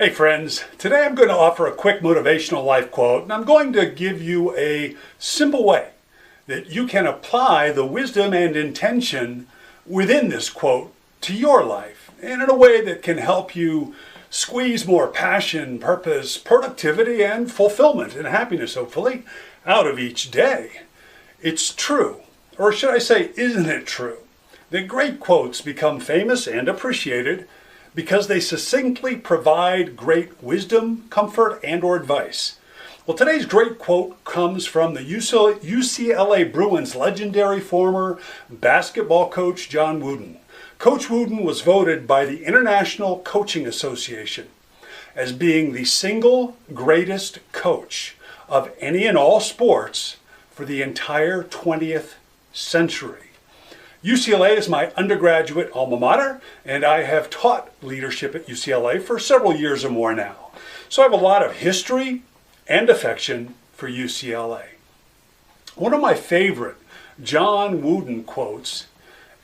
Hey friends, today I'm going to offer a quick motivational life quote, and I'm going to give you a simple way that you can apply the wisdom and intention within this quote to your life, and in a way that can help you squeeze more passion, purpose, productivity, and fulfillment and happiness, hopefully, out of each day. It's true, or should I say, isn't it true, that great quotes become famous and appreciated because they succinctly provide great wisdom, comfort, and or advice. Well, today's great quote comes from the UCLA Bruins legendary former basketball coach John Wooden. Coach Wooden was voted by the International Coaching Association as being the single greatest coach of any and all sports for the entire 20th century. UCLA is my undergraduate alma mater, and I have taught leadership at UCLA for several years or more now. So I have a lot of history and affection for UCLA. One of my favorite John Wooden quotes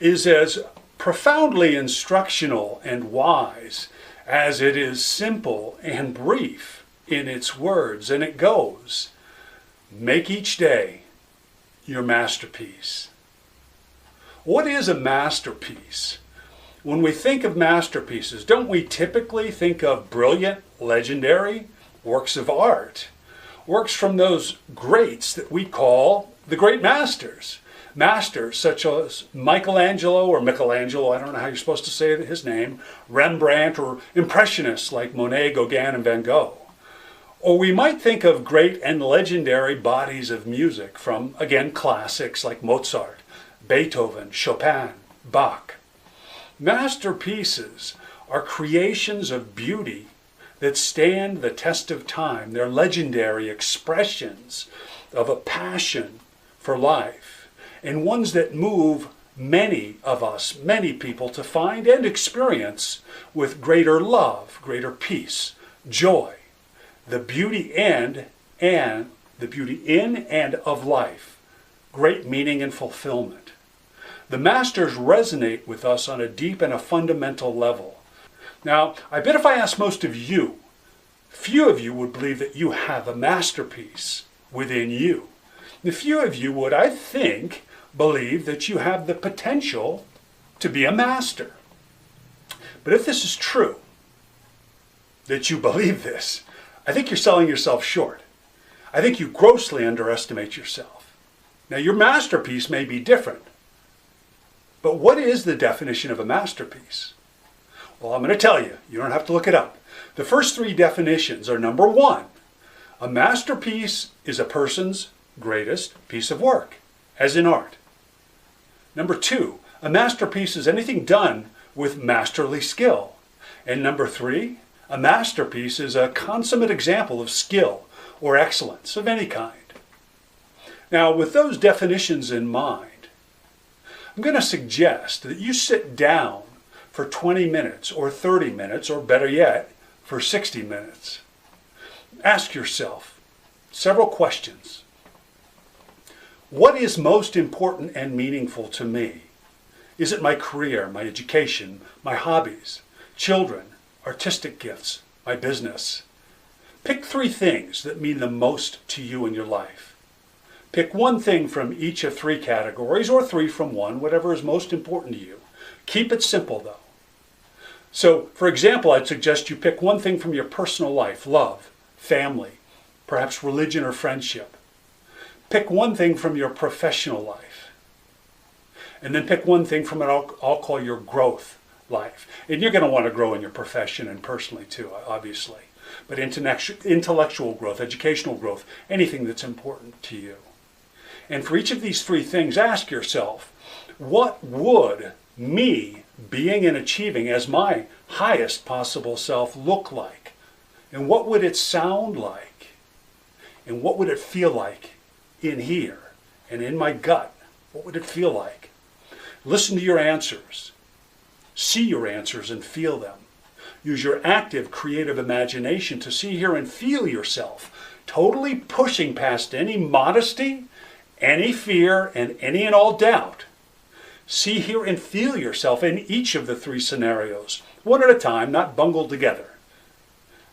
is as profoundly instructional and wise as it is simple and brief in its words, and it goes, "Make each day your masterpiece." What is a masterpiece? When we think of masterpieces, don't we typically think of brilliant, legendary works of art? Works from those greats that we call the great masters. Masters such as Michelangelo, I don't know how you're supposed to say his name, Rembrandt, or Impressionists like Monet, Gauguin, and Van Gogh. Or we might think of great and legendary bodies of music from, again, classics like Mozart, Beethoven, Chopin, Bach. Masterpieces are creations of beauty that stand the test of time. They're legendary expressions of a passion for life, and ones that move many of us, many people, to find and experience with greater love, greater peace, joy, the beauty in and of life, great meaning and fulfillment. The masters resonate with us on a deep and a fundamental level. Now, I bet if I asked most of you, few of you would believe that you have a masterpiece within you. The few of you would, I think, believe that you have the potential to be a master. But if this is true, that you believe this, I think you're selling yourself short. I think you grossly underestimate yourself. Now, your masterpiece may be different, but what is the definition of a masterpiece? Well, I'm going to tell you. You don't have to look it up. The first three definitions are: number one, a masterpiece is a person's greatest piece of work, as in art. Number two, a masterpiece is anything done with masterly skill. And number three, a masterpiece is a consummate example of skill or excellence of any kind. Now, with those definitions in mind, I'm going to suggest that you sit down for 20 minutes or 30 minutes, or better yet, for 60 minutes. Ask yourself several questions. What is most important and meaningful to me? Is it my career, my education, my hobbies, children, artistic gifts, my business? Pick three things that mean the most to you in your life. Pick one thing from each of three categories, or three from one, whatever is most important to you. Keep it simple, though. So, for example, I'd suggest you pick one thing from your personal life: love, family, perhaps religion or friendship. Pick one thing from your professional life. And then pick one thing from what I'll call your growth life. And you're going to want to grow in your profession and personally too, obviously. But intellectual growth, educational growth, anything that's important to you. And for each of these three things, ask yourself, what would me being and achieving as my highest possible self look like? And what would it sound like? And what would it feel like in here and in my gut? What would it feel like? Listen to your answers. See your answers and feel them. Use your active, creative imagination to see, hear, and feel yourself totally pushing past any modesty, any fear, and any and all doubt. See, hear, and feel yourself in each of the three scenarios, one at a time, not bungled together.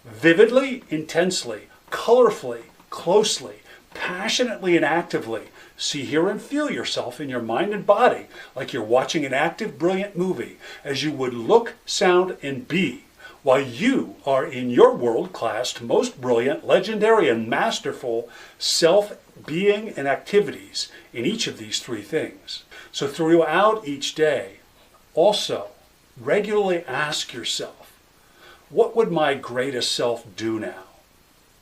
Vividly, intensely, colorfully, closely, passionately and actively, see, hear, and feel yourself in your mind and body like you're watching an active, brilliant movie as you would look, sound, and be while you are in your world-class, most brilliant, legendary, and masterful self-being and activities in each of these three things. So throughout each day, also regularly ask yourself, what would my greatest self do now?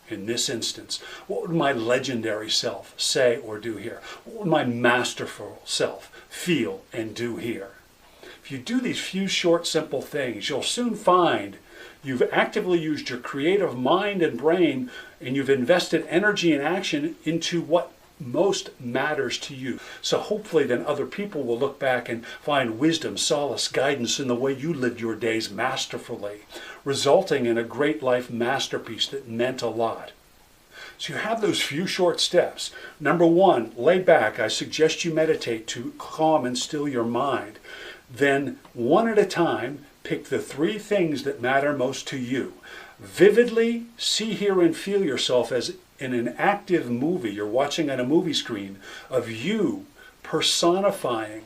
In this instance, what would my legendary self say or do here? What would my masterful self feel and do here? If you do these few short, simple things, you'll soon find you've actively used your creative mind and brain, and you've invested energy and action into what most matters to you. So hopefully then other people will look back and find wisdom, solace, guidance in the way you lived your days masterfully, resulting in a great life masterpiece that meant a lot. So you have those few short steps. Number one, lay back. I suggest you meditate to calm and still your mind. Then one at a time, pick the three things that matter most to you. Vividly see, hear, and feel yourself as in an active movie you're watching on a movie screen of you personifying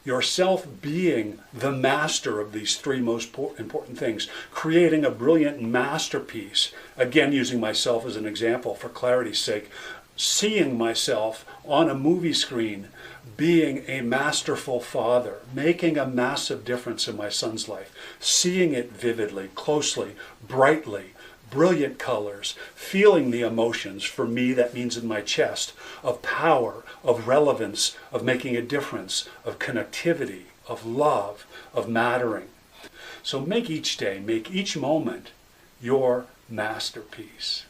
yourself, being the master of these three most important things, creating a brilliant masterpiece. Again, using myself as an example for clarity's sake, seeing myself on a movie screen being a masterful father, making a massive difference in my son's life, seeing it vividly, closely, brightly, brilliant colors, feeling the emotions, for me that means in my chest, of power, of relevance, of making a difference, of connectivity, of love, of mattering. So make each day, make each moment your masterpiece.